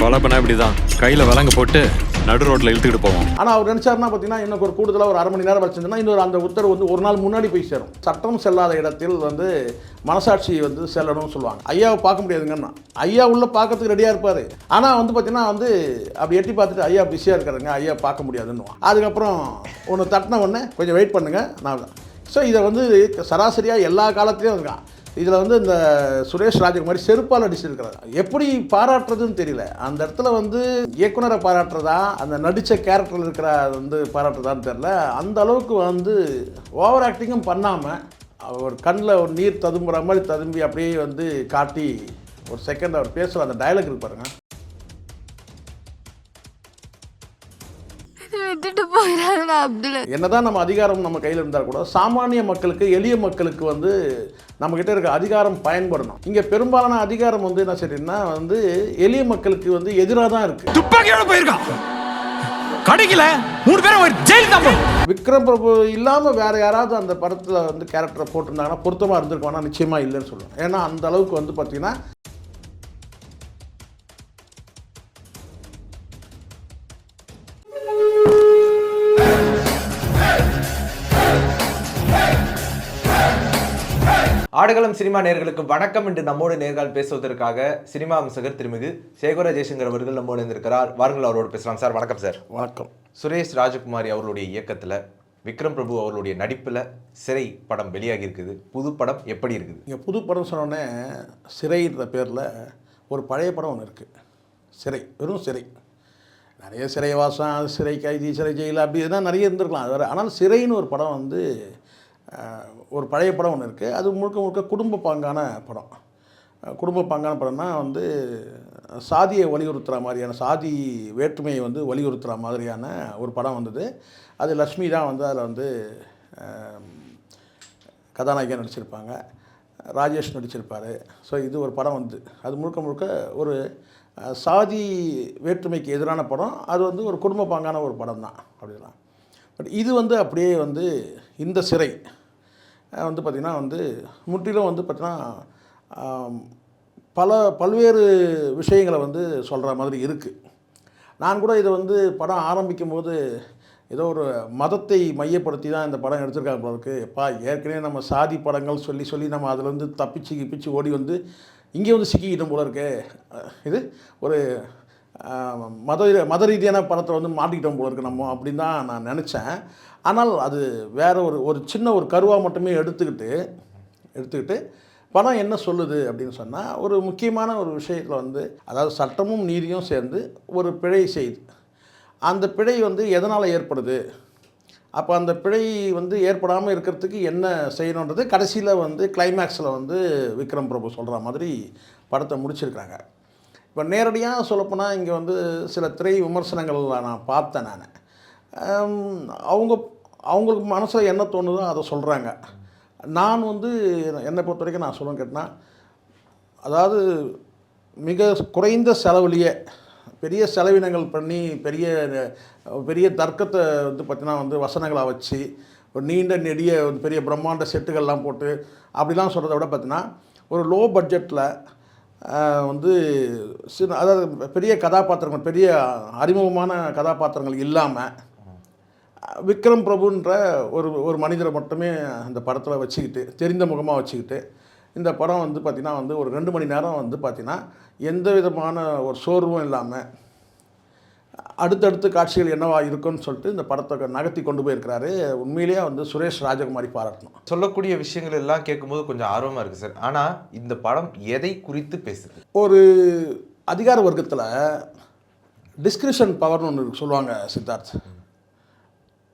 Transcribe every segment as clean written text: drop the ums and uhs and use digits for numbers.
கொலை பண்ண இப்படிதான் கையில் விலங்கு போட்டு நடு ரோட்டில் இழுத்துக்கிட்டு போவோம். ஆனால் அவர் நினச்சாருன்னா பார்த்தீங்கன்னா இன்னும் ஒரு கூடுதலாக ஒரு 1/2 மணி நேரம் வச்சிருந்தோன்னா இன்னொரு அந்த உத்தரவு வந்து ஒரு நாள் முன்னாடி போய் சேரும். சட்டம் செல்லாத இடத்தில் வந்து மனசாட்சி வந்து செல்லணும்னு சொல்லுவாங்க. ஐயாவை பார்க்க முடியாதுங்கன்னா ஐயா உள்ள பார்க்கறதுக்கு ரெடியாக இருப்பார். ஆனால் வந்து பார்த்தீங்கன்னா வந்து அப்படி எட்டி பார்த்துட்டு ஐயா பிஸியாக இருக்காருங்க, ஐயா பார்க்க முடியாதுன்னு. அதுக்கப்புறம் ஒன்று தட்டின உடனே கொஞ்சம் வெயிட் பண்ணுங்கள் நான். ஸோ இதை வந்து சராசரியாக எல்லா காலத்துலேயும் இருக்கான். இதில் வந்து இந்த சுரேஷ் ராஜகுமாரி செருப்பால் அடிச்சிருக்கிறார். எப்படி பாராட்டுறதுன்னு தெரியல. அந்த இடத்துல வந்து இயக்குனரை பாராட்டுறதா அந்த நடித்த கேரக்டரில் இருக்கிற வந்து பாராட்டுறதான்னு தெரியல. அந்த அளவுக்கு வந்து ஓவர் ஆக்டிங்கும் பண்ணாமல் அவர் கண்ணில் ஒரு நீர் ததும்புற மாதிரி ததும்பி அப்படியே வந்து காட்டி ஒரு செகண்ட் அவர் பேசுகிற அந்த டயலாக் இருக்கு பாருங்க. என்னதான் நம்ம அதிகாரம் நம்ம கையில் இருந்தால் கூட சாமானிய மக்களுக்கு எளிய மக்களுக்கு வந்து நம்மக்கிட்ட இருக்க அதிகாரம் பயன்படணும். இங்கே பெரும்பாலான அதிகாரம் வந்து என்ன சரின்னா வந்து எளிய மக்களுக்கு வந்து எதிராக தான் இருக்கு. துப்பாக்கியோட போயிருக்கான் கடைக்கில 3 பேரும் ஜெயில் தான். விக்ரம் பிரபு இல்லாமல் வேற யாராவது அந்த படத்தில் வந்து கேரக்டரை போட்டிருந்தாங்கன்னா பொருத்தமாக இருந்திருக்கோன்னா நிச்சயமாக இல்லைன்னு சொல்லுவேன். ஏன்னா அந்த அளவுக்கு வந்து பார்த்தீங்கன்னா ஆடுகளம் சினிமா நேயர்களுக்கு வணக்கம். என்று நம்மோடு நேர்கால் பேசுவதற்காக சினிமா அம்சகர் திருமிகு சேகர ஜெய்சங்கர் அவர்கள் நம்மோடு இருந்திருக்கிறார். வாருங்கள் அவரோடு பேசலாம். சார் வணக்கம். சார் வணக்கம். சுரேஷ் ராஜகுமாரி அவர்களுடைய இயக்கத்தில் விக்ரம் பிரபு அவர்களுடைய நடிப்பில் சிறை படம் வெளியாகி இருக்குது. புது படம் எப்படி இருக்குது? இங்கே புது படம் சொன்னோடனே சிறைன்ற பேரில் ஒரு பழைய படம் ஒன்று இருக்குது. சிறை, வெறும் சிறை. நிறைய சிறைவாசம், சிறை கைதி, சிறை ஜெயில் அப்படி தான் நிறைய இருந்திருக்கலாம். அது வேறு. ஆனால் சிறைன்னு ஒரு படம் வந்து ஒரு பழைய படம் ஒன்று இருக்குது. அது முழுக்க முழுக்க குடும்ப பாங்கான படம். குடும்ப பாங்கான படம்னா வந்து சாதியை வலியுறுத்துகிற மாதிரியான, சாதி வேற்றுமையை வந்து வலியுறுத்துகிற மாதிரியான ஒரு படம் வந்தது. அது லக்ஷ்மி தான் வந்து அதில் வந்து கதாநாயகியாக நடிச்சிருப்பாங்க. ராஜேஷ் நடிச்சிருப்பார். ஸோ இது ஒரு படம் வந்து அது முழுக்க முழுக்க ஒரு சாதி வேற்றுமைக்கு எதிரான படம். அது வந்து ஒரு குடும்ப பாங்கான ஒரு படம் தான் அப்படிலாம். பட் இது வந்து அப்படியே வந்து இந்த சிறை வந்து பார்த்திங்கன்னா வந்து முற்றிலும் வந்து பார்த்திங்கன்னா பல்வேறு விஷயங்களை வந்து சொல்கிற மாதிரி இருக்குது. நான் கூட இதை வந்து படம் ஆரம்பிக்கும் போது ஏதோ ஒரு மதத்தை மையப்படுத்தி தான் இந்த படம் எடுத்திருக்காங்க போல இருக்குது. ஏற்கனவே நம்ம சாதி படங்கள் சொல்லி நம்ம அதில் வந்து தப்பிச்சு ஓடி வந்து இங்கே வந்து சிக்கிக்கிட்டோம் போல இருக்கு. இது ஒரு மத ரீதியான படத்தை வந்து மாட்டிக்கிட்டோம் போல இருக்கு நம்ம அப்படின்னு தான் நான் நினச்சேன். ஆனால் அது வேறு ஒரு சின்ன ஒரு கருவாக மட்டுமே எடுத்துக்கிட்டு படம் என்ன சொல்லுது அப்படின்னு சொன்னால் ஒரு முக்கியமான ஒரு விஷயத்தில் வந்து அதாவது சட்டமும் நீதியும் சேர்ந்து ஒரு பிழை செய்யுது. அந்த பிழை வந்து எதனால் ஏற்படுது, அப்போ அந்த பிழை வந்து ஏற்படாமல் இருக்கிறதுக்கு என்ன செய்யணுன்றது கடைசியில் வந்து கிளைமேக்ஸில் வந்து விக்ரம் பிரபு சொல்கிற மாதிரி படத்தை முடிச்சிருக்கிறாங்க. இப்போ நேரடியாக சொல்லப்போனால் இங்கே வந்து சில திரை விமர்சனங்கள் நான் பார்த்தேன். அவங்களுக்கு மனசில் என்ன தோணுதோ அதை சொல்கிறாங்க. நான் வந்து என்னை பொறுத்த வரைக்கும் நான் சொல்லுவேன் கேட்டால், அதாவது மிக குறைந்த செலவுலேயே பெரிய செலவினங்கள் பண்ணி பெரிய தர்க்கத்தை வந்து பார்த்திங்கன்னா வந்து வசனங்களாக வச்சு ஒரு நீண்ட நெடிய பெரிய பிரம்மாண்ட செட்டுகள்லாம் போட்டு அப்படிலாம் சொல்கிறத விட பார்த்திங்கன்னா ஒரு லோ பட்ஜெட்டில் வந்து அதாவது பெரிய கதாபாத்திரங்கள், பெரிய அறிமுகமான கதாபாத்திரங்கள் இல்லாமல் விக்ரம் பிரபுன்ற ஒரு மனிதரை மட்டுமே அந்த படத்தில் வச்சுக்கிட்டு தெரிந்த முகமாக வச்சுக்கிட்டு இந்த படம் வந்து பார்த்திங்கன்னா வந்து ஒரு 2 மணி நேரம் வந்து பார்த்திங்கன்னா எந்த விதமான ஒரு சோர்வும் இல்லாமல் அடுத்தடுத்து காட்சிகள் என்னவா இருக்குன்னு சொல்லிட்டு இந்த படத்தை நகர்த்தி கொண்டு போயிருக்கிறாரு. உண்மையிலேயே வந்து சுரேஷ் ராஜகுமாரி பாராட்டணும். சொல்லக்கூடிய விஷயங்கள் எல்லாம் கேட்கும்போது கொஞ்சம் ஆர்வமாக இருக்குது சார். ஆனால் இந்த படம் எதை குறித்து பேசுது? ஒரு அதிகார வர்க்கத்தில் டிஸ்கிரிப்ஷன் பவர்னு ஒன்று சொல்லுவாங்க சித்தார்த்.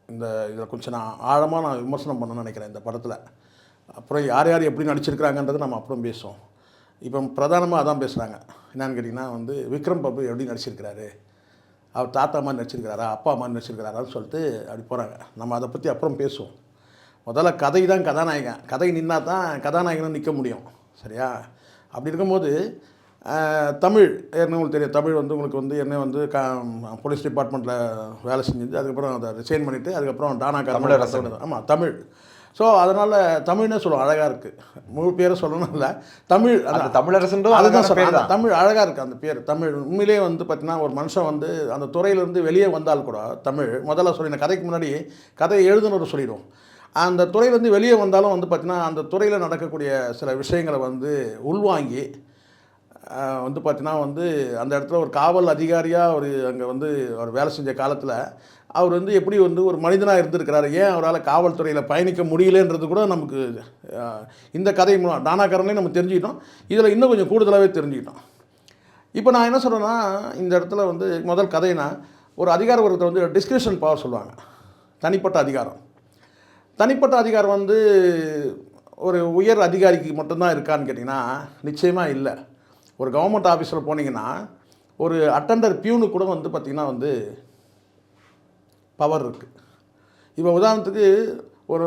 இதில் கொஞ்சம் நான் ஆழமாக விமர்சனம் பண்ணணும்னு நினைக்கிறேன் இந்த படத்தில். அப்புறம் யார் எப்படி நடிச்சிருக்கிறாங்கன்றது நம்ம அப்புறம் பேசுவோம். இப்போ பிரதானமாக அதான் பேசுகிறாங்க. என்னன்னு கேட்டிங்கன்னா வந்து விக்ரம் பிரபு எப்படி நடிச்சிருக்கிறாரு, அவர் தாத்தா மாதிரி நடிச்சிருக்கிறாரா, அப்பா மாதிரி நடிச்சிருக்கிறாரான்னு சொல்லிட்டு அப்படி போகிறாங்க. நம்ம அதை பற்றி அப்புறம் பேசுவோம். முதல்ல கதை தான் கதாநாயகன். கதை நின்னா தான் கதாநாயகனும் நிற்க முடியும். சரியா? அப்படி இருக்கும்போது தமிழ் ஏற்கனவே உங்களுக்கு தெரியும். தமிழ் வந்து உங்களுக்கு வந்து ஏற்கனவே வந்து போலீஸ் டிபார்ட்மெண்ட்டில் வேலை செஞ்சது. அதுக்கப்புறம் அதை ரிசைன் பண்ணிவிட்டு அதுக்கப்புறம் டானா. ஆமாம், தமிழ் ஸோ அதனால் தமிழ்னே சொல்லுவோம், அழகாக இருக்குது. முழு பேரை சொல்லணும் இல்லை, தமிழ் தமிழரசன் அதுதான் சொல்கிறேன். தமிழ் அழகாக இருக்குது அந்த பேர். தமிழ் உண்மையிலே வந்து பார்த்திங்கன்னா ஒரு மனுஷன் வந்து அந்த துறையிலேருந்து வெளியே வந்தால் கூட தமிழ் முதல்ல சொல்லின கதைக்கு முன்னாடி கதையை எழுதுனவர் சொல்லிடுவோம். அந்த துறையிலேருந்து வெளியே வந்தாலும் வந்து பார்த்திங்கன்னா அந்த துறையில் நடக்கக்கூடிய சில விஷயங்களை வந்து உள்வாங்கி வந்து பார்த்திங்கன்னா வந்து அந்த இடத்துல ஒரு காவல் அதிகாரியாக ஒரு அங்கே வந்து அவர் வேலை செஞ்ச காலத்தில் அவர் வந்து எப்படி வந்து ஒரு மனிதனாக இருந்திருக்கிறாரு, ஏன் அவரால் காவல்துறையில் பயணிக்க முடியலன்றது கூட நமக்கு இந்த கதை மூலம் டானாக்காரன்லேயும் நம்ம தெரிஞ்சுக்கிட்டோம். இதில் இன்னும் கொஞ்சம் கூடுதலாகவே தெரிஞ்சுக்கிட்டோம். இப்போ நான் என்ன சொல்கிறேன்னா, இந்த இடத்துல வந்து முதல் கதைனா ஒரு அதிகார வர்க்கத்தை வந்து டிஸ்கிரிப்ஷன் பவர் சொல்லுவாங்க. தனிப்பட்ட அதிகாரம். தனிப்பட்ட அதிகாரம் வந்து ஒரு உயர் அதிகாரிக்கு மட்டும்தான் இருக்கான்னு கேட்டிங்கன்னா நிச்சயமாக இல்லை. ஒரு கவர்மெண்ட் ஆஃபீஸில் போனீங்கன்னா ஒரு அட்டெண்டர் பியூனுக்கு கூட வந்து பார்த்திங்கன்னா வந்து பவர் இருக்குது. இப்போ உதாரணத்துக்கு ஒரு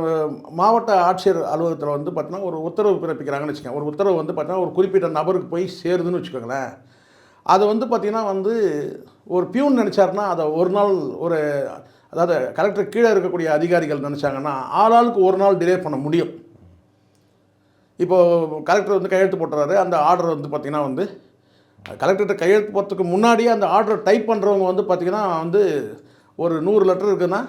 மாவட்ட ஆட்சியர் அலுவலகத்தில் வந்து பார்த்திங்கன்னா ஒரு உத்தரவு பிறப்பிக்கிறாங்கன்னு வச்சுக்கோங்க. ஒரு உத்தரவு வந்து பார்த்திங்கன்னா ஒரு குறிப்பிட்ட நபருக்கு போய் சேருதுன்னு வச்சுக்கோங்களேன். அதை வந்து பார்த்திங்கன்னா வந்து ஒரு பியூன் நினச்சாருன்னா அதை ஒரு நாள் ஒரு அதாவது கலெக்டர் கீழே இருக்கக்கூடிய அதிகாரிகள் நினச்சாங்கன்னா ஆளாளுக்கு ஒரு நாள் டிலே பண்ண முடியும். இப்போது கலெக்டர் வந்து கையெழுத்து போட்டுறாரு, அந்த ஆர்டர் வந்து பார்த்திங்கன்னா வந்து கலெக்டர்கிட்ட கையெழுத்து போகிறதுக்கு முன்னாடியே அந்த ஆர்டரை டைப் பண்ணுறவங்க வந்து பார்த்திங்கன்னா வந்து ஒரு 100 லெட்டர் இருக்குன்னா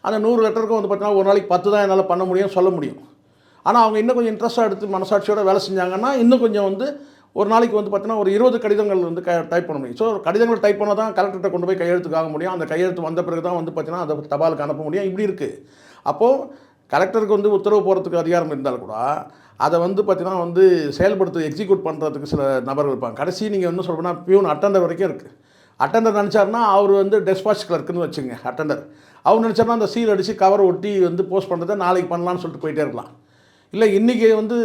அந்த 100 லெட்டருக்கும் வந்து பார்த்திங்கன்னா ஒரு நாளைக்கு 10 தான் என்னால் பண்ண முடியும் சொல்ல முடியும். ஆனால் அவங்க இன்னும் கொஞ்சம் இன்ட்ரெஸ்ட்டாக எடுத்து மனசாட்சியோடு வேலை செஞ்சாங்கன்னா இன்னும் கொஞ்சம் வந்து ஒரு நாளைக்கு வந்து பார்த்திங்கன்னா ஒரு 20 கடிதங்கள் வந்து டைப் பண்ண முடியும். ஸோ கடிதங்கள் டைப் பண்ணால் தான் கலெக்டர்கிட்ட கொண்டு போய் கையெழுத்துக்காக முடியும். அந்த கையெழுத்து வந்த பிறகு தான் வந்து பார்த்திங்கன்னா அதை தபாலுக்கு அனுப்ப முடியும். இப்படி இருக்குது. அப்போது கலெக்டருக்கு வந்து உத்தரவு போகிறதுக்கு அதிகாரம் இருந்தால் கூட அதை வந்து பார்த்திங்கன்னா வந்து செயல்படுத்த எக்ஸிக்யூட் பண்ணுறதுக்கு சில நபர்கள் இருப்பாங்க. கடைசி நீங்கள் என்ன சொல்கிறேன்னா பியூன் அட்டெண்டர் வரைக்கும் இருக்குது. அட்டெண்டர் நினச்சாருன்னா அவர் வந்து டெஸ்பாச் கிளர்க்குன்னு வச்சுங்க. அட்டெண்டர் அவர் நினச்சாருன்னா அந்த சீல் அடித்து கவர் ஒட்டி வந்து போஸ்ட் பண்ணுறதை நாளைக்கு பண்ணலான்னு சொல்லிட்டு போயிட்டே இருக்கலாம். இல்லை இன்றைக்கி வந்து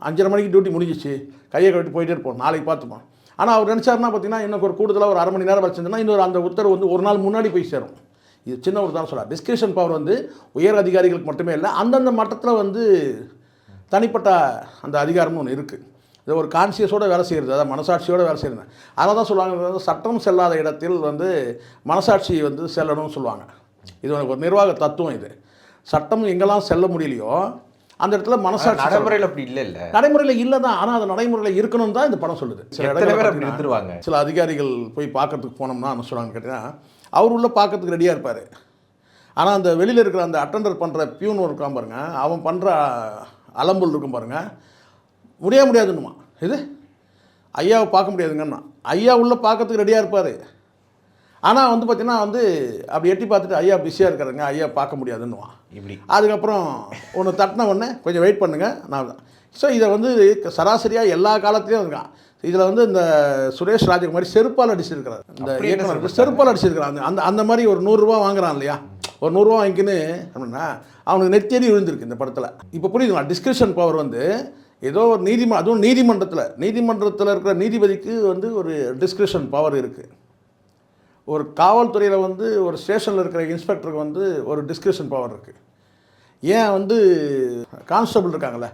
5:30 மணிக்கு டியூட்டி முடிஞ்சிச்சு, கையை கட்டி போயிட்டே இருப்போம், நாளைக்கு பார்த்துப்போம். ஆனால் அவர் நினச்சாருன்னா பார்த்திங்கன்னா இன்னும் ஒரு கூடுதலாக ஒரு 1/2 மணி நேரம் வச்சுருந்தோன்னா இன்னொரு அந்த உத்தரவு வந்து ஒரு நாள் முன்னாடி போய் சேரும். இது சின்ன ஒரு தான் சொல்லலாம். டிஸ்கிரிப்ஷன் பவர் வந்து உயர் அதிகாரிகளுக்கு மட்டுமே இல்லை, அந்தந்த மட்டத்தில் வந்து தனிப்பட்ட அந்த அதிகாரம்னு ஒன்று இருக்குது. இது ஒரு கான்சியஸோடு வேலை செய்கிறது, அதாவது மனசாட்சியோடு வேலை செய்கிறது. அதனால தான் சொல்லுவாங்க சட்டம் செல்லாத இடத்தில் வந்து மனசாட்சி வந்து செல்லணும்னு சொல்லுவாங்க. இது ஒரு நிர்வாக தத்துவம். இது சட்டம் எங்கெல்லாம் செல்ல முடியலையோ அந்த இடத்துல மனசாட்சி நடைமுறையில் அப்படி இல்லை நடைமுறையில் இல்லை தான். ஆனால் அது நடைமுறையில் இருக்கணும் தான் இந்த படம் சொல்லுது. சில இடத்துல சில அதிகாரிகள் போய் பார்க்கறதுக்கு போனோம்னா என்ன சொல்லுவாங்கன்னு கேட்டிங்கன்னா அவர் உள்ள பார்க்கறதுக்கு ரெடியாக இருப்பார். ஆனால் அந்த வெளியில் இருக்கிற அந்த அட்டெண்டர் பண்ணுற பியூன் இருக்கான் பாருங்க, அவன் பண்ணுற அலம்பல் இருக்கும் பாருங்கள், முடியாதுன்னுமா. இது ஐயாவை பார்க்க முடியாதுங்கன்னா ஐயா உள்ளே பார்க்கறதுக்கு ரெடியாக இருப்பார். ஆனால் வந்து பார்த்திங்கன்னா வந்து அப்படி எட்டி பார்த்துட்டு ஐயா பிஸியாக இருக்கிறாங்க, ஐயா பார்க்க முடியாதுன்னுவான். இப்படி அதுக்கப்புறம் ஒன்று தட்டின உடனே கொஞ்சம் வெயிட் பண்ணுங்கள் நான் தான். ஸோ இதை வந்து சராசரியாக எல்லா காலத்துலேயும் இருக்கான். இதில் வந்து இந்த சுரேஷ் ராஜகுமாரி செருப்பால் அடிச்சிருக்கிறார். இந்த இயக்குனர் செருப்பால் அடிச்சிருக்கிறான். அந்த மாதிரி ஒரு 100 ரூபா வாங்குறான் இல்லையா, ஒரு 100 ரூபா வாங்கிக்கின்னு அப்படின்னா அவனுக்கு நெத்தேறி விழுந்திருக்கு இந்த படத்தில். இப்போ புரியுதுங்களா? டிஸ்கிரிப்ஷன் பவர் வந்து ஏதோ ஒரு அதுவும் நீதிமன்றத்தில் இருக்கிற நீதிபதிக்கு வந்து ஒரு டிஸ்கிரிப்ஷன் பவர் இருக்குது. ஒரு காவல்துறையில் வந்து ஒரு ஸ்டேஷனில் இருக்கிற இன்ஸ்பெக்டருக்கு வந்து ஒரு டிஸ்கிரிப்ஷன் பவர் இருக்குது. ஏன் வந்து கான்ஸ்டபிள் இருக்காங்களே,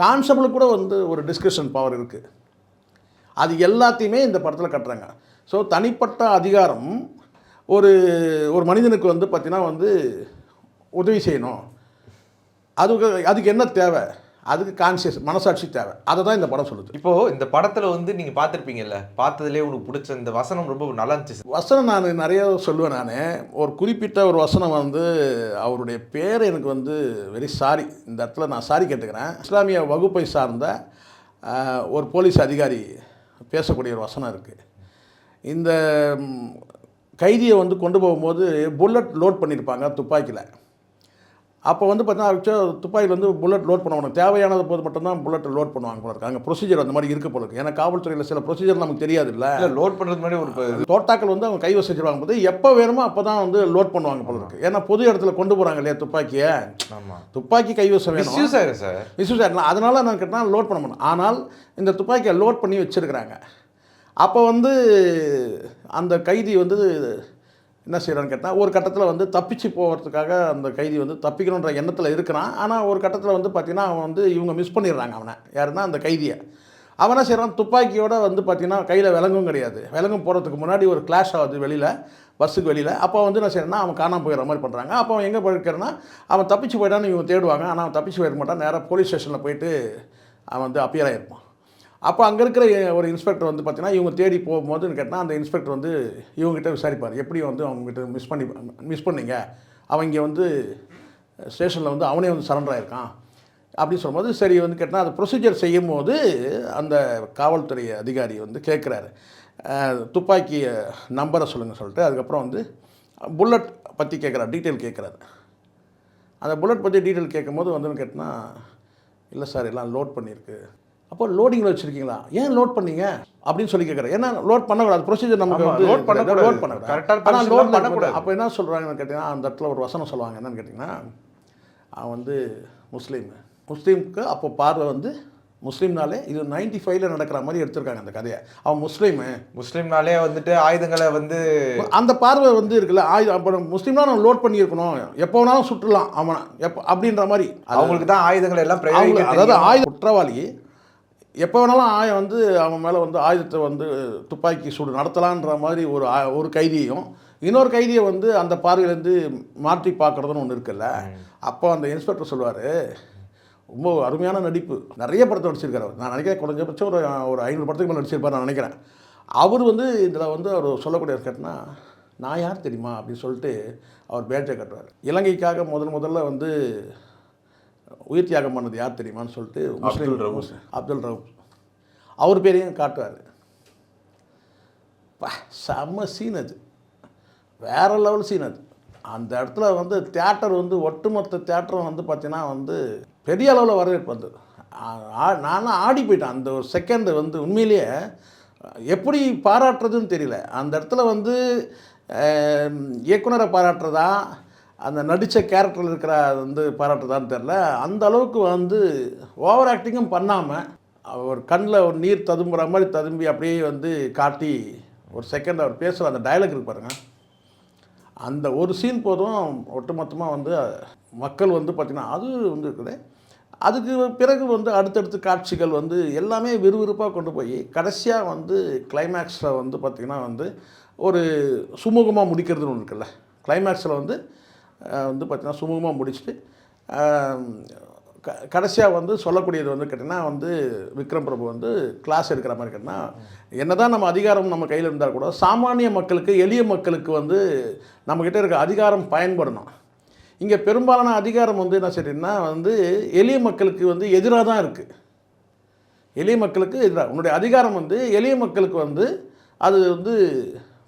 கான்ஸ்டபிளுக்கு கூட வந்து ஒரு டிஸ்கிரிப்ஷன் பவர் இருக்குது. அது எல்லாத்தையுமே இந்த படத்தில் கட்டுறாங்க. ஸோ தனிப்பட்ட அதிகாரம் ஒரு மனிதனுக்கு வந்து பார்த்திங்கன்னா வந்து உதவி செய்யணும். அதுக்கு என்ன தேவை? அதுக்கு கான்சியஸ் மனசாட்சி தேவை. அதை தான் இந்த படம் சொல்லுது. இப்போது இந்த படத்தில் வந்து நீங்கள் பார்த்துருப்பீங்கல்ல, பார்த்ததுலேயே உங்களுக்கு பிடிச்ச இந்த வசனம் ரொம்ப நல்லா இருந்துச்சு. வசனம் நான் நிறைய சொல்லுவேன். நான் ஒரு குறிப்பிட்ட ஒரு வசனம் வந்து அவருடைய பேர் எனக்கு வந்து வெரி சாரி, இந்த இடத்துல நான் சாரி கேட்டுக்கிறேன். இஸ்லாமிய வகுப்பை சார்ந்த ஒரு போலீஸ் அதிகாரி பேசக்கூடிய ஒரு வசனம் இருக்குது. இந்த கைதியை வந்து கொண்டு போகும்போது புல்லட் லோட் பண்ணியிருப்பாங்க துப்பாக்கியில். அப்போ வந்து பார்த்தீங்கன்னா துப்பாக்கியில் வந்து புல்லட் லோட் பண்ணுவாங்க, தேவையானது போது மட்டும்தான் புல்லட் லோட் பண்ணுவாங்க போல இருக்கு. அங்கே ப்ரொசீஜர் அந்த மாதிரி இருக்க போல இருக்குது. ஏன்னா காவல்துறையில் சில ப்ரொசீஜர் நமக்கு தெரியாது இல்லை, லோட் பண்ணுறது மாதிரி ஒரு தோட்டாக்கள் வந்து அவங்க கைவசம் வச்சுருவாங்க போது எப்போ வேணுமோ அப்போ தான் வந்து லோட் பண்ணுவாங்க போல இருக்குது. ஏன்னா பொது இடத்துல கொண்டு போகிறாங்க இல்லையா துப்பாக்கியை, துப்பாக்கி கைவசம் வேணும், மிஸ்யூஸ் ஆகிடலாம். அதனால நான் கேட்டால் லோட் பண்ண முடியும். ஆனால் இந்த துப்பாக்கியை லோட் பண்ணி வச்சுருக்கிறாங்க. அப்போ வந்து அந்த கைதி வந்து என்ன செய்கிறான்னு கேட்டால் ஒரு கட்டத்தில் வந்து தப்பிச்சு போகிறதுக்காக அந்த கைதி வந்து தப்பிக்கணுன்ற எண்ணத்தில் இருக்கிறான். ஆனால் ஒரு கட்டத்தில் வந்து பார்த்திங்கன்னா அவன் வந்து இவங்க மிஸ் பண்ணிடுறாங்க அவனை, யாருன்னா அந்த கைதியை. அவன் என்ன செய்கிறான், துப்பாக்கியோட வந்து பார்த்திங்கன்னா கையில் விலங்கும் கிடையாது. விலங்கும் போகிறதுக்கு முன்னாடி ஒரு கிளாஷ் ஆகுது வெளியில், பஸ்ஸுக்கு வெளியில். அப்போ வந்து என்ன செய்யணும்னா அவன் காணாமல் போயிடுற மாதிரி பண்ணுறாங்க. அப்போ அவன் எங்கே போயிருக்கிறன்னா அவன் தப்பிச்சு போயிட்டான்னு இவங்க தேடுவாங்க. ஆனால் அவன் தப்பிச்சு போயிட மாட்டான். நேராக போலீஸ் ஸ்டேஷனில் போயிட்டு அவன் வந்து அப்பியர் ஆகிருப்பான். அப்போ அங்கே இருக்கிற ஒரு இன்ஸ்பெக்டர் வந்து பார்த்திங்கன்னா இவங்க தேடி போகும்போதுன்னு கேட்டால் அந்த இன்ஸ்பெக்டர் வந்து இவங்ககிட்ட விசாரிப்பார், எப்படி வந்து அவங்ககிட்ட மிஸ் பண்ணீங்க, அவன் இங்கே வந்து ஸ்டேஷனில் வந்து அவனே வந்து சரண்டர் ஆகிருக்கான் அப்படின்னு சொல்லும்போது சரி வந்து கேட்டால் அது ப்ரொசீஜர் செய்யும் போது அந்த காவல்துறை அதிகாரி வந்து கேட்குறாரு, துப்பாக்கி நம்பரை சொல்லுங்கள் சொல்லிட்டு. அதுக்கப்புறம் வந்து புல்லட் பற்றி கேட்குறாரு, டீட்டெயில் கேட்குறாரு. அந்த புல்லட் பற்றி டீட்டெயில் கேட்கும்போது வந்து கேட்டால் இல்லை சார் எல்லாம் லோட் பண்ணியிருக்கு. அப்போ லோடிங்கில் வச்சுருக்கீங்களா, ஏன் லோட் பண்ணீங்க அப்படின்னு சொல்லி கேட்குறேன். ஏன்னா லோட் பண்ணக்கூடாது, ப்ரொசீஜர் நமக்கு வந்து லோட் பண்ணக்கூடாது, கரெக்டாக. ஆனால் லோட் பண்ணக்கூடாது. அப்போ என்ன சொல்கிறாங்கன்னு கேட்டிங்கன்னா அந்த இடத்துல ஒரு வசனம் சொல்லுவாங்க, என்னன்னு கேட்டிங்கன்னா அவன் வந்து முஸ்லீமுக்கு அப்போ பார்வை வந்து முஸ்லீம்னாலே இது 95ல் நடக்கிற மாதிரி எடுத்திருக்காங்க அந்த கதையை. அவன் முஸ்லீம்னாலே வந்துட்டு ஆயுதங்களை வந்து அந்த பார்வை வந்து இருக்குல்ல, அப்போ முஸ்லீம்னா நம்ம லோட் பண்ணியிருக்கணும், எப்போ வேணாலும் சுட்டுலாம் அவனை எப்போ அப்படின்ற மாதிரி. அவங்களுக்கு தான் ஆயுதங்களை எல்லாம் அதாவது ஆயுத குற்றவாளி எப்போ வேணாலும் வந்து அவன் மேலே வந்து ஆயுதத்தை வந்து துப்பாக்கி சூடு நடத்தலான்ற மாதிரி ஒரு கைதியையும் இன்னொரு கைதியை வந்து அந்த பார்வையிலேருந்து மாற்றி பார்க்குறதுன்னு ஒன்று இருக்குல்ல. அப்போ அந்த இன்ஸ்பெக்டர் சொல்லுவார், ரொம்ப அருமையான நடிப்பு, நிறைய படத்தை நடிச்சிருக்காரு அவர். நான் நினைக்கிறேன் குறைஞ்சபட்சம் ஒரு 500 படத்துக்கு மேலே நடிச்சிருப்பார் நான் நினைக்கிறேன். அவர் வந்து இதில் வந்து அவர் சொல்லக்கூடிய கேட்டனா நான் யார் தெரியுமா அப்படின்னு சொல்லிட்டு அவர் பேட்சை கட்டுவார். இலங்கைக்காக முதல்ல வந்து உயிர் தியாகம் பண்ணது யார் தெரியுமான்னு சொல்லிட்டு அப்துல் ரவுப் அவர் பேரையும் காட்டுவார். செம்ம சீன் அது, வேறு லெவல் சீன் அது. அந்த இடத்துல வந்து தியேட்டர் வந்து ஒட்டுமொத்த தியேட்டரும் வந்து பார்த்திங்கன்னா வந்து பெரிய அளவில் வரவேற்பு வந்தது. நானும் ஆடி போயிட்டேன் அந்த ஒரு செகண்டு வந்து உண்மையிலேயே எப்படி பாராட்டுறதுன்னு தெரியல. அந்த இடத்துல வந்து இயக்குனரை பாராட்டுறதா அந்த நடித்த கேரக்டரில் இருக்கிற வந்து பாராட்டுறதான்னு தெரில. அந்த அளவுக்கு வந்து ஓவர் ஆக்டிங்கும் பண்ணாமல் அவர் கண்ணில் ஒரு நீர் ததும்புற மாதிரி ததும்பி அப்படியே வந்து காட்டி ஒரு செகண்ட் அவர் பேசுகிற அந்த டயலாக் இருக்கு பாருங்கள், அந்த ஒரு சீன் போதும் ஒட்டுமொத்தமாக வந்து மக்கள் வந்து பார்த்திங்கன்னா அது வந்து இருக்குது. அதுக்கு பிறகு வந்து அடுத்தடுத்து காட்சிகள் வந்து எல்லாமே விறுவிறுப்பாக கொண்டு போய் கடைசியாக வந்து கிளைமேக்ஸில் வந்து பார்த்திங்கன்னா வந்து ஒரு சுமூகமாக முடிக்கிறதுன்னு ஒன்று இருக்குல்ல. கிளைமேக்ஸில் வந்து பார்த்திங்கன்னா சுமூகமாக முடிச்சுட்டு கடைசியாக வந்து சொல்லக்கூடியது வந்து கேட்டிங்கன்னா வந்து விக்ரம் பிரபு வந்து கிளாஸ் எடுக்கிற மாதிரி கேட்டிங்கன்னா என்ன தான் நம்ம அதிகாரம் நம்ம கையில் இருந்தால் கூட சாமானிய மக்களுக்கு எளிய மக்களுக்கு வந்து நம்மக்கிட்ட இருக்க அதிகாரம் பயன்படணும். இங்கே பெரும்பாலான அதிகாரம் வந்து என்ன சரின்னா வந்து எளிய மக்களுக்கு வந்து எதிராக தான் இருக்குது. எளிய மக்களுக்கு எதிராக உன்னுடைய அதிகாரம் வந்து எளிய மக்களுக்கு வந்து அது வந்து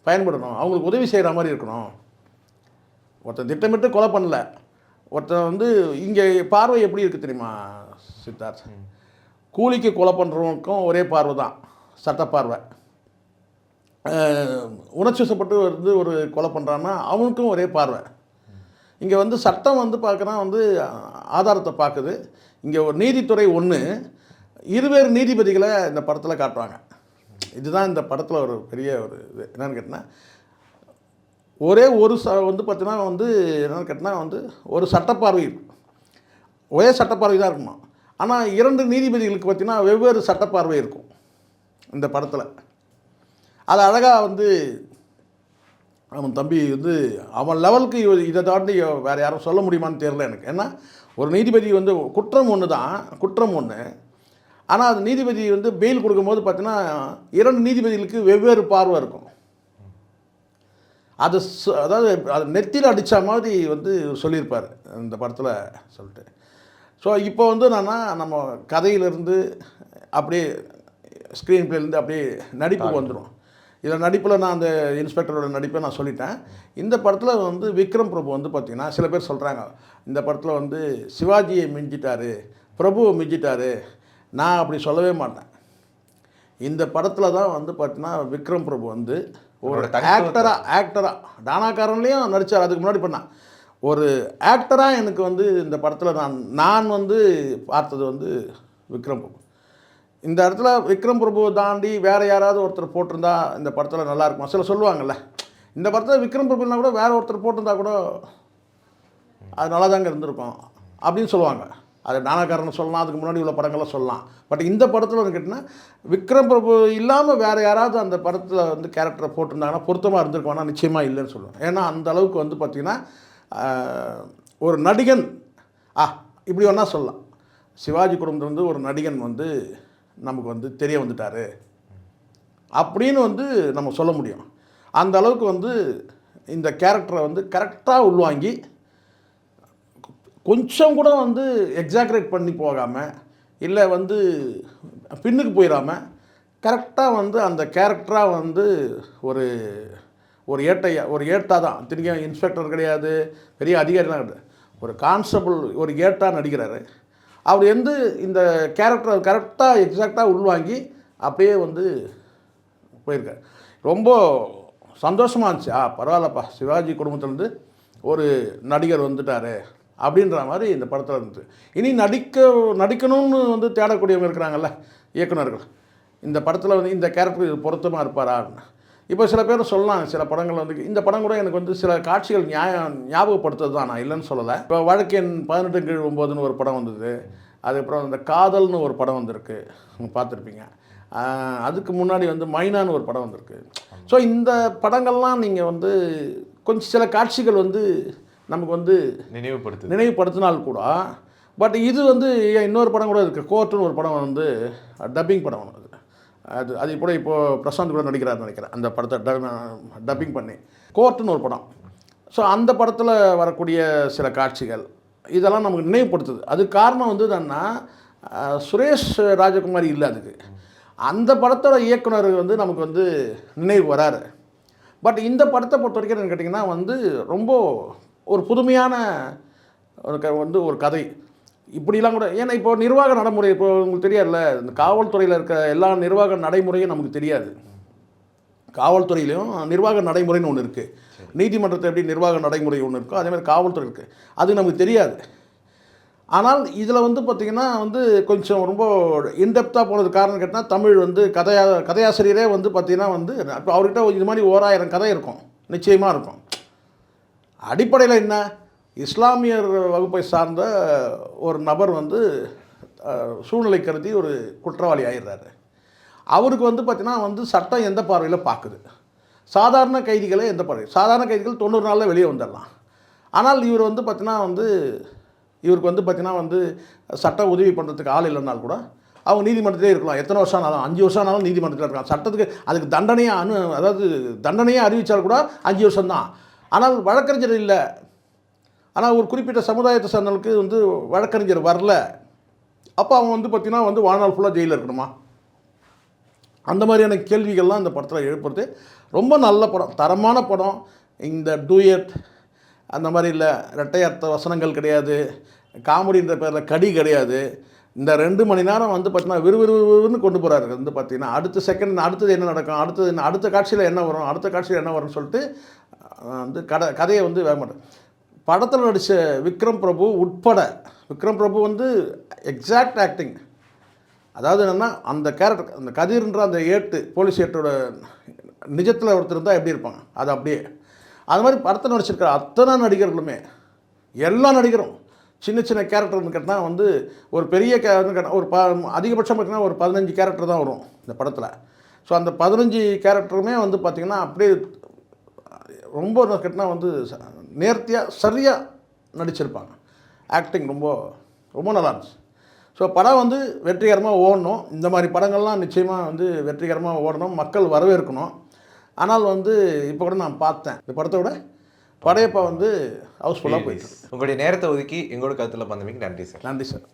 பயன்படணும், அவங்களுக்கு உதவி செய்கிற மாதிரி இருக்கணும். ஒருத்தன் திட்டமிட்டு கொலை பண்ணல, ஒருத்தன் வந்து இங்கே பார்வை எப்படி இருக்குது தெரியுமா சித்தார்த், கூலிக்கு கொலை பண்ணுறவனுக்கும் ஒரே பார்வை தான் சட்ட பார்வை. உணர்ச்சி வசப்பட்டு வந்து ஒரு கொலை பண்ணுறான்னா அவனுக்கும் ஒரே பார்வை. இங்கே வந்து சட்டம் வந்து பார்க்குறான் வந்து ஆதாரத்தை பார்க்குது. இங்கே ஒரு நீதித்துறை ஒன்று, இருவேறு நீதிபதிகளை இந்த படத்தில் காட்டுவாங்க. இதுதான் இந்த படத்தில் ஒரு பெரிய ஒரு இது என்னென்னு கேட்டிங்கன்னா ஒரே ஒரு வந்து பார்த்தீங்கன்னா வந்து என்னென்னு கேட்டால் வந்து ஒரு சட்டப்பார்வை ஒரே சட்டப்பார்வை தான் இருக்குமா. ஆனால் 2 நீதிபதிகளுக்கு பார்த்திங்கன்னா வெவ்வேறு சட்டப்பார்வை இருக்கும் இந்த படத்தில். அது அழகாக வந்து அவன் தம்பி வந்து அவன் லெவலுக்கு இதை தாண்டி வேறு யாரும் சொல்ல முடியுமான்னு தெரியல எனக்கு. ஏன்னா ஒரு நீதிபதி வந்து குற்றம் ஒன்று தான், குற்றம் ஒன்று. ஆனால் அது நீதிபதி வந்து பெயில் கொடுக்கும்போது பார்த்தீங்கன்னா 2 நீதிபதிகளுக்கு வெவ்வேறு பார்வை இருக்கும். அது அதாவது அது நெத்தியில் அடித்த மாதிரி வந்து சொல்லியிருப்பார் இந்த படத்தில் சொல்லிட்டு. ஸோ இப்போ வந்து நம்ம கதையிலேருந்து அப்படியே ஸ்க்ரீன் பிளேலேருந்து அப்படியே நடிப்புக்கு வந்துடும். இதில் நடிப்பில் நான் அந்த இன்ஸ்பெக்டரோட நடிப்பை நான் சொல்லிட்டேன். இந்த படத்தில் வந்து விக்ரம் பிரபு வந்து பார்த்திங்கன்னா சில பேர் சொல்கிறாங்க இந்த படத்தில் வந்து சிவாஜியை மிஞ்சிட்டார், பிரபுவை மிஞ்சிட்டார். நான் அப்படி சொல்லவே மாட்டேன். இந்த படத்தில் தான் வந்து பார்த்திங்கன்னா விக்ரம் பிரபு வந்து ஒரு ஆக்டராக டானாக்காரன்லேயும் நடித்தார். அதுக்கு முன்னாடி பண்ணான் ஒரு ஆக்டராக எனக்கு வந்து இந்த படத்தில் நான் வந்து பார்த்தது வந்து விக்ரம் பிரபு. இந்த இடத்துல விக்ரம் பிரபுவை தாண்டி வேறு யாராவது ஒருத்தர் போட்டிருந்தா இந்த படத்தில் நல்லா இருக்குமா சில சொல்லுவாங்கள்ல. இந்த படத்தில் விக்ரம் பிரபுனா கூட வேறு ஒருத்தர் போட்டிருந்தா கூட அது நல்லா தாங்க இருந்திருக்கும் அப்படின்னு சொல்லுவாங்க. அது நானாக்காரன் சொல்லலாம், அதுக்கு முன்னாடி உள்ள படங்கள்லாம் சொல்லலாம். பட் இந்த படத்தில் வந்து கேட்டிங்கன்னா விக்ரம் பிரபு இல்லாமல் வேறு யாராவது அந்த படத்தில் வந்து கேரக்டரை போட்டிருந்தாங்கன்னா பொருத்தமாக இருந்திருக்கோன்னா நிச்சயமாக இல்லைன்னு சொல்லுவேன். ஏன்னா அந்த அளவுக்கு வந்து பார்த்திங்கன்னா ஒரு நடிகன் இப்படி ஒன்றா சொல்லலாம், சிவாஜி குடும்பத்தில் வந்து ஒரு நடிகன் வந்து நமக்கு வந்து தெரிய வந்துட்டார் அப்படின்னு வந்து நம்ம சொல்ல முடியும். அந்த அளவுக்கு வந்து இந்த கேரக்டரை வந்து கரெக்டாக உள்வாங்கி கொஞ்சம் கூட வந்து எக்ஸாக்ரேட் பண்ணி போகாமல் இல்லை வந்து பின்னுக்கு போயிடாமல் கரெக்டாக வந்து அந்த கேரக்டராக வந்து ஒரு ஒரு ஏட்டா தான், திரும்ப இன்ஸ்பெக்டர் கிடையாது, பெரிய அதிகாரிலாம் கிடையாது, ஒரு கான்ஸ்டபிள் ஒரு ஏட்டாக நடிக்கிறாரு. அவர் வந்து இந்த கேரக்டரை கரெக்டாக எக்ஸாக்டாக உள்வாங்கி அப்படியே வந்து போயிருக்கார். ரொம்ப சந்தோஷமாக இருந்துச்சு. பரவாயில்லப்பா, சிவாஜி குடும்பத்திலேருந்து ஒரு நடிகர் வந்துட்டார் அப்படின்ற மாதிரி இந்த படத்தில் இருந்துச்சு. இனி நடிக்கணும்னு வந்து தேடக்கூடியவங்க இருக்கிறாங்கல்ல இயக்குனர்கள், இந்த படத்தில் வந்து இந்த கேரக்டர் பொருத்தமாக இருப்பாரான்னு. இப்போ சில பேர் சொல்லலாம், சில படங்கள் வந்து இந்த படம் கூட எனக்கு வந்து சில காட்சிகள் ஞாபகப்படுத்துறது தான், நான் இல்லைன்னு சொல்லலை. இப்போ வழக்கு எண் 18/9 ஒரு படம் வந்தது, அதுக்கப்புறம் அந்த காதல்னு ஒரு படம் வந்திருக்கு, பார்த்துருப்பீங்க. அதுக்கு முன்னாடி வந்து மைனான்னு ஒரு படம் வந்திருக்கு. ஸோ இந்த படங்கள்லாம் நீங்கள் வந்து கொஞ்சம் சில காட்சிகள் வந்து நமக்கு வந்து நினைவுபடுத்தினால் கூட, பட் இது வந்து இன்னொரு படம் கூட இருக்குது, கோர்ட்டுன்னு ஒரு படம் வந்து டப்பிங் படம் ஒன்று, அது கூட இப்போது பிரசாந்த் கூட நடிக்கிறாருன்னு நினைக்கிறேன். அந்த படத்தை டப்பிங் பண்ணி கோர்ட்டுன்னு ஒரு படம். ஸோ அந்த படத்தில் வரக்கூடிய சில காட்சிகள் இதெல்லாம் நமக்கு நினைவுபடுத்துது. அதுக்கு காரணம் வந்து என்னன்னா, சுரேஷ் ராஜகுமாரி இல்லை, அதுக்கு அந்த படத்தோட இயக்குனர் வந்து நமக்கு வந்து நினைவு வராரு. பட் இந்த படத்தை பொறுத்த வரைக்கும் என்ன கேட்டிங்கன்னா வந்து ரொம்ப ஒரு புதுமையான ஒரு கதை இப்படிலாம் கூட. ஏன்னா இப்போ நிர்வாக நடைமுறை இப்போ உங்களுக்கு தெரியாதுல்ல, இந்த காவல்துறையில் இருக்க எல்லா நிர்வாக நடைமுறையும் நமக்கு தெரியாது. காவல்துறையிலையும் நிர்வாக நடைமுறைன்னு ஒன்று இருக்குது, நீதிமன்றத்தை எப்படி நிர்வாக நடைமுறை ஒன்று இருக்கோ அதேமாதிரி காவல்துறை இருக்குது, அது நமக்கு தெரியாது. ஆனால் இதில் வந்து பார்த்திங்கன்னா வந்து கொஞ்சம் ரொம்ப இன்டெப்த்தாக போனது காரணம் கேட்டால், தமிழ் வந்து கதையாசிரியரே வந்து பார்த்திங்கன்னா வந்து இப்போ அவர்கிட்ட இது மாதிரி 1000 கதை இருக்கும், நிச்சயமாக இருக்கும். அடிப்படையில் என்ன, இஸ்லாமியர் வகுப்பை சார்ந்த ஒரு நபர் வந்து சூழ்நிலை கருதி ஒரு குற்றவாளி ஆகிடுறாரு. அவருக்கு வந்து பார்த்திங்கன்னா வந்து சட்டம் எந்த பார்வையில் பார்க்குது, சாதாரண கைதிகளை எந்த பார்வை, சாதாரண கைதிகள் 90 நாளில் வெளியே வந்துடலாம். ஆனால் இவர் வந்து பார்த்திங்கன்னா வந்து இவருக்கு வந்து பார்த்திங்கன்னா வந்து சட்ட உதவி பண்ணுறதுக்கு ஆள் இல்லைனாலும் கூட அவங்க நீதிமன்றத்திலே இருக்கலாம். எத்தனை வருஷம் ஆனாலும் 5 வருஷம் ஆனாலும் நீதிமன்றத்தில் இருக்கலாம். சட்டத்துக்கு அதுக்கு தண்டனையே அறிவித்தால் கூட 5 வருஷம்தான். ஆனால் வழக்கறிஞர் இல்லை, ஆனால் ஒரு குறிப்பிட்ட சமுதாயத்தை சார்ந்தவங்களுக்கு வந்து வழக்கறிஞர் வரல, அப்போ அவங்க வந்து பார்த்திங்கன்னா வந்து வாழ்நாள் ஃபுல்லாக ஜெயிலில் இருக்கணுமா? அந்த மாதிரியான கேள்விகள்லாம் இந்த படத்தில் எழுப்புறது. ரொம்ப நல்ல படம், தரமான படம். இந்த டூயட் அந்த மாதிரி இல்லை, இரட்டை அர்த்த வசனங்கள் கிடையாது, காமெடின்ற பேரில் கடி கிடையாது. இந்த 2 மணி நேரம் வந்து பார்த்திங்கன்னா விறுவிறுன்னு கொண்டு போகிறாரு. வந்து பார்த்திங்கன்னா அடுத்த செகண்ட் அடுத்தது என்ன நடக்கும், அடுத்த காட்சியில் என்ன வரும், அடுத்த காட்சியில் என்ன வரும்னு சொல்லிட்டு வந்து கதையை வந்து வேக மாட்டேன். படத்தில் நடித்த விக்ரம் பிரபு உட்பட, விக்ரம் பிரபு வந்து எக்ஸாக்ட் ஆக்டிங். அதாவது என்னென்னா அந்த கேரக்டர், அந்த கதிர்ன்ற அந்த போலீஸ் ஏட்டோட நிஜத்தில் ஒருத்தர் இருந்தால் எப்படி இருப்பாங்க, அது அப்படியே அது மாதிரி படத்தில் நடிச்சிருக்கிற அத்தனை நடிகர்களுமே, எல்லா நடிகரும் சின்ன சின்ன கேரக்டர்னு கேட்டால் வந்து ஒரு பெரிய ஒரு அதிகபட்சம் பார்த்திங்கன்னா ஒரு 15 கேரக்டர் தான் வரும் இந்த படத்தில். ஸோ அந்த 15 கேரக்டருமே வந்து பார்த்திங்கன்னா அப்படியே ரொம்ப கேட்டால் வந்து நேர்த்தியாக சரியாக நடிச்சிருப்பாங்க. ஆக்டிங் ரொம்ப ரொம்ப நல்லா இருந்துச்சு. ஸோ படம் வந்து வெற்றிகரமாக ஓடணும். இந்த மாதிரி படங்கள்லாம் நிச்சயமாக வந்து வெற்றிகரமாக ஓடணும், மக்கள் வரவேற்கணும். ஆனால் வந்து இப்போ கூட நான் பார்த்தேன், இந்த படத்தோட படையப்பா வந்து ஹவுஸ்ஃபுல்லாக போயிட்டு. உங்களுடைய நேரத்தை ஒதுக்கி எங்களோட கருத்தில் பந்தமைக்கு நன்றி சார். நன்றி சார்.